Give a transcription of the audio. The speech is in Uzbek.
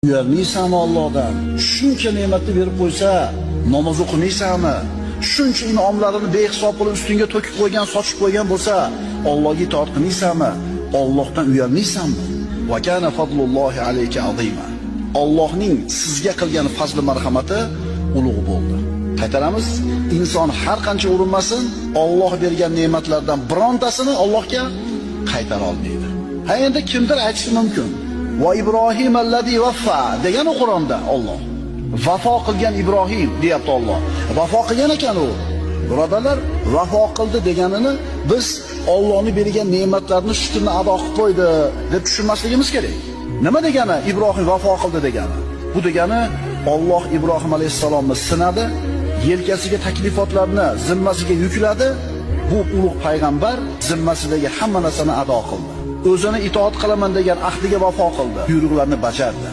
Uyalmaysanmi Allohdan? Shuncha ne'matni berib qo'ysa, namoz o'qimaysanmi? Shuncha in'omlarini behisob qilib ustingga to'kib qo'ygan, sochib qo'ygan bo'lsa, Allohga itoat qilmaysanmi? Allohdan uyalmaysanmi? Va kana fadlullohi alayka azima. Allohning sizga qilgan fazli marhamati ulug' bo'ldi. Qaytaramiz, inson har qancha urinmasin, Alloh bergan ne'matlardan birontasini Allohga qaytara olmaydi. Ha endi kimdir aytishi mumkin. Va Ibrohim allazi vaffa degan Qur'onda Alloh. Vafo qilgan Ibrohim deyapti Alloh. Vafo qilgan ekan u. Birodarlar, vafo qildi deganini biz Allohning bergan ne'matlarini shukrini ado qilib qo'ydi deb tushunmasligimiz kerak. Nima degani Ibrohim vafo qildi degani? Bu degani Alloh Ibrohim alayhisalomni sinadi, yelkasiga taklifotlarni zimmasiga yukladi. Bu ulug' payg'ambar zimmasidagi hamma narsani ado qildi. O'zini itoat qilaman degan ahdiga vafo qildi, buyruqlarni bajardi.